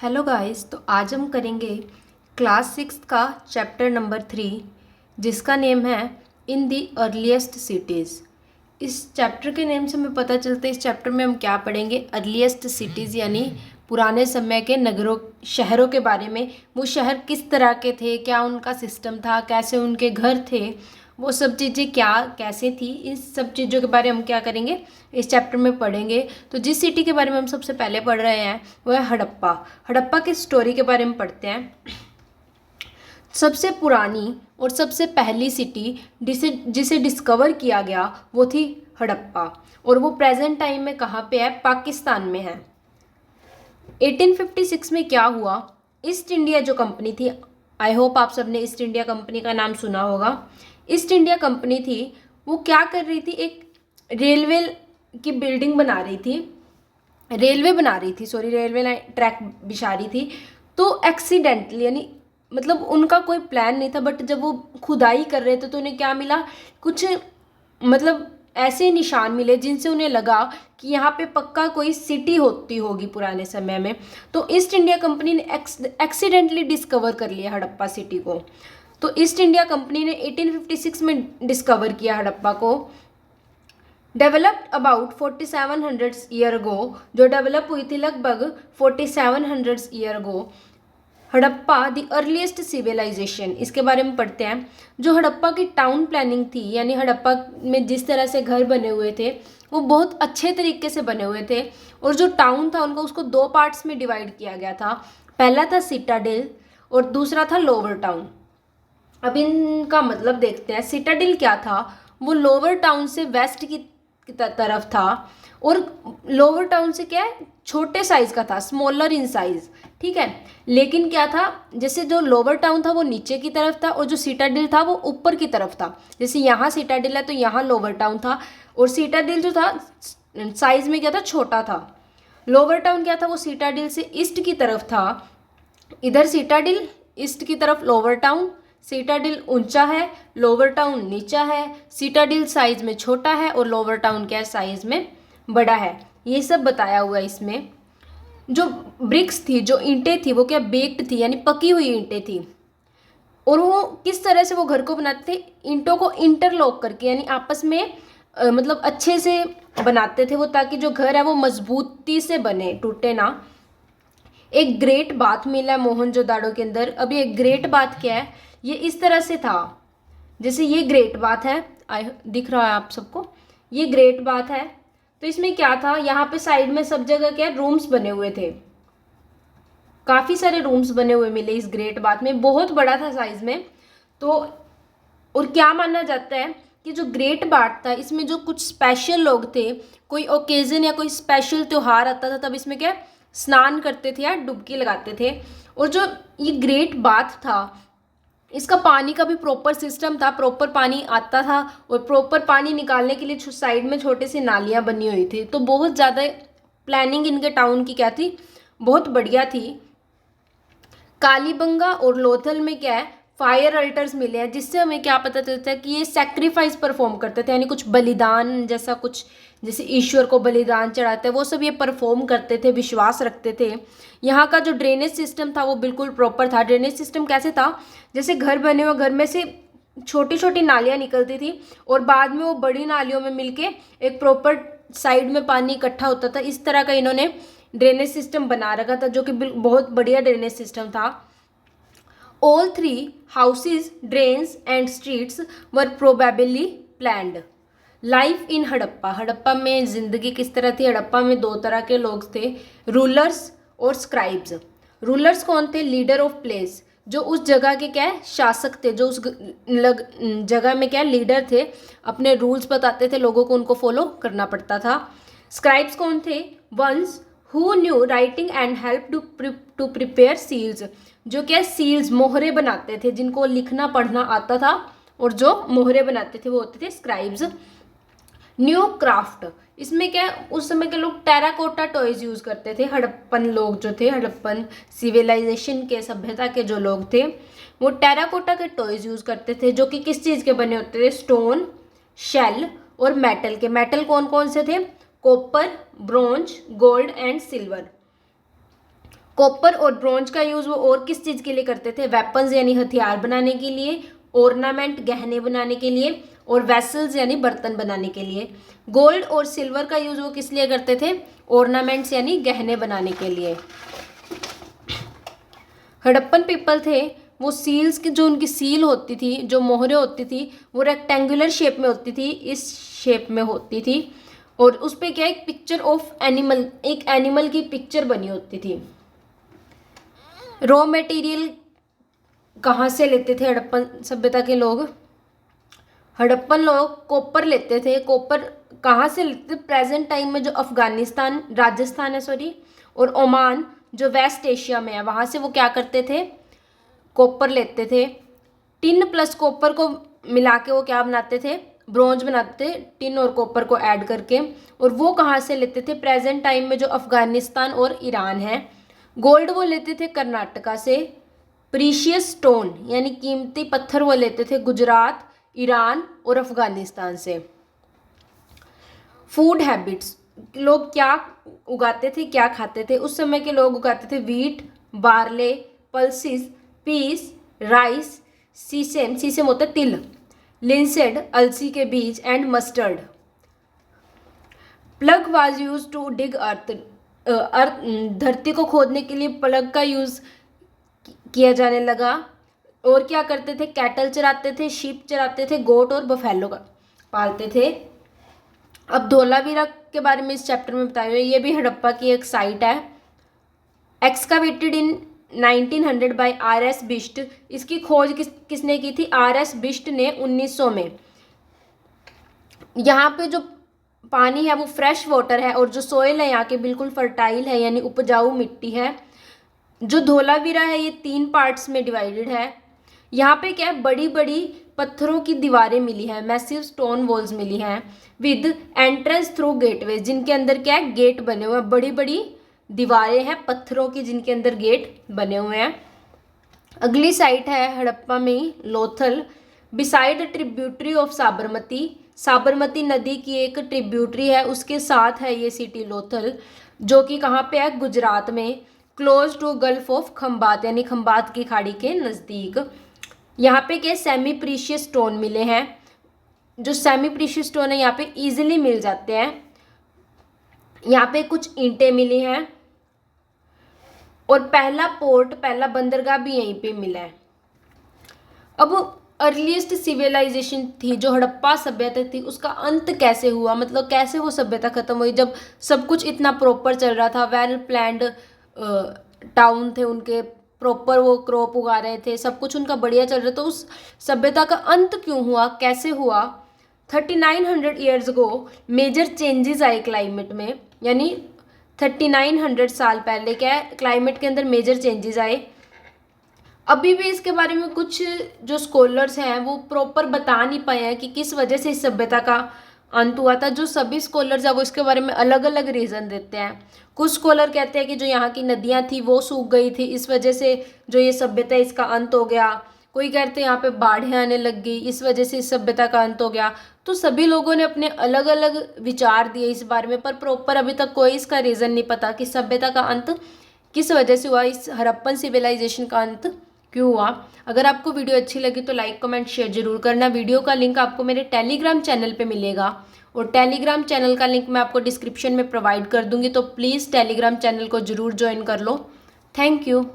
Hello guys. तो आज हम करेंगे क्लास 6 का चैप्टर नंबर 3 जिसका नेम है इन दी अर्लीस्ट सिटीज़। इस चैप्टर के नेम से हमें पता चलता है इस चैप्टर में हम क्या पढ़ेंगे। अर्लीस्ट सिटीज़ यानी पुराने समय के नगरों शहरों के बारे में। वो शहर किस तरह के थे, क्या उनका सिस्टम था, कैसे उनके घर थे, वो सब चीज़ें क्या कैसे थी, इस सब चीज़ों के बारे में हम क्या करेंगे इस चैप्टर में पढ़ेंगे। तो जिस सिटी के बारे में हम सबसे पहले पढ़ रहे हैं वो है हड़प्पा। हड़प्पा की स्टोरी के बारे में पढ़ते हैं। सबसे पुरानी और सबसे पहली सिटी जिसे जिसे डिस्कवर किया गया वो थी हड़प्पा, और वो प्रेजेंट टाइम में कहाँ पे है? पाकिस्तान में है। 1856 में क्या हुआ, ईस्ट इंडिया जो कंपनी थी, आई होप आप सबने ईस्ट इंडिया कंपनी का नाम सुना होगा। ईस्ट इंडिया कंपनी थी, वो क्या कर रही थी, एक रेलवे की बिल्डिंग बना रही थी, रेलवे लाइन ट्रैक बिछा रही थी। तो एक्सीडेंटली यानी मतलब उनका कोई प्लान नहीं था, बट जब वो खुदाई कर रहे थे तो उन्हें क्या मिला, कुछ मतलब ऐसे निशान मिले जिनसे उन्हें लगा कि यहाँ पे पक्का कोई सिटी होती होगी पुराने समय में। तो ईस्ट इंडिया कंपनी ने एक्सीडेंटली डिस्कवर कर लिया हड़प्पा सिटी को। तो ईस्ट इंडिया कंपनी ने 1856 में डिस्कवर किया हड़प्पा को। डेवलप्ड अबाउट 4700 ईयर अगो, जो डेवलप हुई थी लगभग 4700 year ago. Harappa the earliest civilization, इसके बारे में पढ़ते हैं। जो हड़प्पा की टाउन प्लानिंग थी, यानी हड़प्पा में जिस तरह से घर बने हुए थे वो बहुत अच्छे तरीके से बने हुए थे। और जो टाउन था उनका उसको दो पार्ट्स में डिवाइड किया गया था। पहला था सिटाडेल और दूसरा था लोअर टाउन। अब इनका मतलब देखते हैं। सिटाडेल क्या था, वो लोअर टाउन से वेस्ट की तरफ था, और लोअर टाउन से क्या है, छोटे साइज का था, स्मॉलर इन साइज, ठीक है। लेकिन क्या था, जैसे जो लोअर टाउन था वो नीचे की तरफ था और जो सिटाडेल था वो ऊपर की तरफ था। जैसे यहाँ सिटाडेल है तो यहाँ लोअर टाउन था, और सिटाडेल जो था साइज में क्या था, छोटा था। लोअर टाउन क्या था, वो सिटाडेल से ईस्ट की तरफ था। इधर सिटाडेल ईस्ट की तरफ लोअर टाउन, सिटाडेल ऊंचा है, लोअर टाउन नीचा है, सिटाडेल साइज में छोटा है और लोअर टाउन क्या साइज में बड़ा है। ये सब बताया हुआ है इसमें। जो ब्रिक्स थी, जो ईंटें थी, वो क्या बेक्ड थी यानी पकी हुई ईंटें थी। और वो किस तरह से वो घर को बनाते थे, ईंटों को इंटरलॉक करके यानी आपस में मतलब अच्छे से बनाते थे वो, ताकि जो घर है वो मजबूती से बने, टूटे ना। एक ग्रेट बाथ मिला है मोहनजोदाड़ो के अंदर। अब ये ग्रेट बाथ क्या है, ये इस तरह से था, जैसे ये ग्रेट बाथ है, दिख रहा है आप सबको, ये ग्रेट बाथ है। तो इसमें क्या था, यहाँ पे साइड में सब जगह क्या रूम्स बने हुए थे, काफ़ी सारे रूम्स बने हुए मिले इस ग्रेट बाथ में, बहुत बड़ा था साइज में। तो और क्या माना जाता है कि जो ग्रेट बाथ था इसमें जो कुछ स्पेशल लोग थे, कोई ओकेजन या कोई स्पेशल त्यौहार आता था तब इसमें क्या स्नान करते थे या डुबकी लगाते थे। और जो ये ग्रेट बाथ था इसका पानी का भी प्रॉपर सिस्टम था, प्रॉपर पानी आता था, और प्रॉपर पानी निकालने के लिए साइड में छोटे से नालियाँ बनी हुई थी। तो बहुत ज़्यादा प्लानिंग इनके टाउन की क्या थी, बहुत बढ़िया थी। कालीबंगा और लोथल में क्या है, फायर अल्टर्स मिले हैं, जिससे हमें क्या पता चलता है कि ये सेक्रीफाइस परफॉर्म करते थे, यानी कुछ बलिदान जैसा, कुछ जैसे ईश्वर को बलिदान चढ़ाते हैं वो सब ये परफॉर्म करते थे, विश्वास रखते थे। यहाँ का जो ड्रेनेज सिस्टम था वो बिल्कुल प्रॉपर था। ड्रेनेज सिस्टम कैसे था, जैसे घर बने हुए घर में से छोटी छोटी नालियाँ निकलती थी और बाद में वो बड़ी नालियों में मिलके एक प्रॉपर साइड में पानी इकट्ठा होता था। इस तरह का इन्होंने ड्रेनेज सिस्टम बना रखा था, जो कि बहुत बढ़िया ड्रेनेज सिस्टम था। All three houses, drains and streets were probably planned. Life in Harappa, Harappa में ज़िंदगी किस तरह थी। हड़प्पा में दो तरह के लोग थे, रूलर्स और स्क्राइब्स। रूलर्स कौन थे, लीडर ऑफ प्लेस, जो उस जगह के क्या है शासक थे, जो उस जगह में क्या लीडर थे, अपने रूल्स बताते थे लोगों को, उनको फॉलो करना पड़ता था। स्क्राइब्स कौन थे, ones who knew writing and help to prepare seals, जो क्या सील्स मोहरे बनाते थे, जिनको लिखना पढ़ना आता था और जो मोहरे बनाते थे वो होते थे स्क्राइब्स। न्यू क्राफ्ट, इसमें क्या उस समय के लोग टेराकोटा टॉयज यूज करते थे। हड़प्पन लोग जो थे, हड़प्पन सिविलाइजेशन के, सभ्यता के जो लोग थे, वो टेराकोटा के टॉयज यूज करते थे, जो कि किस चीज़ के बने होते थे, स्टोन, शेल और मेटल के। मेटल कौन कौन से थे, copper, bronze, gold and silver. Copper और ब्रॉन्ज का यूज़ वो और किस चीज़ के लिए करते थे? वेपन्स यानी हथियार बनाने के लिए, ऑर्नामेंट गहने बनाने के लिए, और वेसल्स यानी बर्तन बनाने के लिए। गोल्ड और सिल्वर का यूज़ वो किस लिए करते थे? ऑर्नामेंट्स यानी गहने बनाने के लिए। हड़प्पन पीपल थे, वो सील्स की जो उनकी सील होती थी, जो मोहरें होती थी, वो रेक्टेंगुलर शेप में होती थी, इस शेप में होती थी, और उस पर क्या एक पिक्चर ऑफ एनिमल, एक एनिमल की पिक्चर बनी होती थी। रॉ मटेरियल कहाँ से लेते थे हड़प्पन सभ्यता के लोग? हड़प्पन लोग कॉपर लेते थे। कॉपर कहाँ से लेते थे? प्रेजेंट टाइम में जो अफगानिस्तान, राजस्थान है सॉरी, और ओमान जो वेस्ट एशिया में है, वहाँ से वो क्या करते थे? कॉपर लेते थे। टिन प्लस कॉपर को मिला के वो क्या बनाते थे? ब्रोंज बनाते थे, टिन और कॉपर को ऐड करके। और वो कहाँ से लेते थे? प्रेजेंट टाइम में जो अफगानिस्तान और ईरान है। गोल्ड वो लेते थे कर्नाटका से। प्रीशियस स्टोन यानी कीमती पत्थर वो लेते थे गुजरात, ईरान और अफगानिस्तान से। फूड हैबिट्स, लोग क्या उगाते थे, क्या खाते थे? उस समय के लोग उगाते थे wheat, barley, pulses, peas, rice, sesame, sesame होता है तिल, लिंसेड अलसी के बीज, and mustard. Plough was use to dig earth, धरती को खोदने के लिए प्लग का यूज किया जाने लगा। और क्या करते थे? कैटल चराते थे, शीप चराते थे, गोट और बफेलो का पालते थे। अब धोलावीरा के बारे में इस चैप्टर में बताया हुआ है। ये भी हड़प्पा की एक साइट है। एक्सकावेटेड इन 1900 बाय आर.एस. बिष्ट। इसकी खोज किसने की थी? आर.एस. बिष्ट ने 1900 में। यहाँ पे जो पानी है वो फ्रेश वाटर है, और जो सोइल है यहाँ के बिल्कुल फर्टाइल है, यानी उपजाऊ मिट्टी है। जो धोलावीरा है ये 3 पार्ट्स में डिवाइडेड है। यहाँ पे क्या है? बड़ी बड़ी पत्थरों की दीवारें मिली हैं, मैसिव स्टोन वॉल्स मिली हैं, विद एंट्रेंस थ्रू गेटवे, जिनके अंदर क्या है? गेट बने हुए हैं। बड़ी बड़ी दीवारें हैं पत्थरों की, जिनके अंदर गेट बने हुए हैं। अगली साइट है हड़प्पा में Lothal, beside tributary of Sabarmati. Sabarmati नदी की एक ट्रिब्यूटरी है, उसके साथ है ये सिटी लोथल, जो कि कहाँ पे है? गुजरात में। Close to gulf of Khambhat यानी खंबात की खाड़ी के नज़दीक। यहाँ पे क्या? सेमी प्रीशियस स्टोन मिले हैं। जो सेमी प्रीशियस स्टोन है यहाँ पे इजीली मिल जाते हैं। यहाँ पे कुछ ईंटें मिली हैं, और पहला पोर्ट, पहला बंदरगाह भी यहीं पे मिला है। अब अर्लीस्ट सिविलाइजेशन थी जो हड़प्पा सभ्यता थी, उसका अंत कैसे हुआ? मतलब कैसे वो सभ्यता खत्म हुई जब सब कुछ इतना प्रॉपर चल रहा था? वेल प्लान्ड टाउन थे उनके, प्रॉपर वो क्रॉप उगा रहे थे, सब कुछ उनका बढ़िया चल रहा था। तो उस सभ्यता का अंत क्यों हुआ, कैसे हुआ? 3900 ईयर्स गो मेजर चेंजेस आए क्लाइमेट में, यानी 3900 साल पहले क्या है? क्लाइमेट के अंदर मेजर चेंजेस आए। अभी भी इसके बारे में कुछ जो स्कॉलर्स हैं वो प्रॉपर बता नहीं पाए हैं कि किस वजह से इस सभ्यता का अंत हुआ था। जो सभी स्कॉलर्स हैं वो इसके बारे में अलग अलग रीज़न देते हैं। कुछ स्कॉलर कहते हैं कि जो यहाँ की नदियाँ थी वो सूख गई थी, इस वजह से जो ये सभ्यता है इसका अंत हो गया। कोई कहते हैं यहाँ पे बाढ़ें आने लग गई, इस वजह से इस सभ्यता का अंत हो गया। तो सभी लोगों ने अपने अलग अलग विचार दिए इस बारे में, पर प्रॉपर अभी तक कोई इसका रीज़न नहीं पता कि सभ्यता का अंत किस वजह से हुआ, इस हड़प्पन सिविलाइजेशन का अंत क्यों हुआ। अगर आपको वीडियो अच्छी लगी तो लाइक कमेंट शेयर जरूर करना। वीडियो का लिंक आपको मेरे टेलीग्राम चैनल पे मिलेगा, और टेलीग्राम चैनल का लिंक मैं आपको डिस्क्रिप्शन में प्रोवाइड कर दूंगी, तो प्लीज़ टेलीग्राम चैनल को ज़रूर ज्वाइन कर लो। Thank you.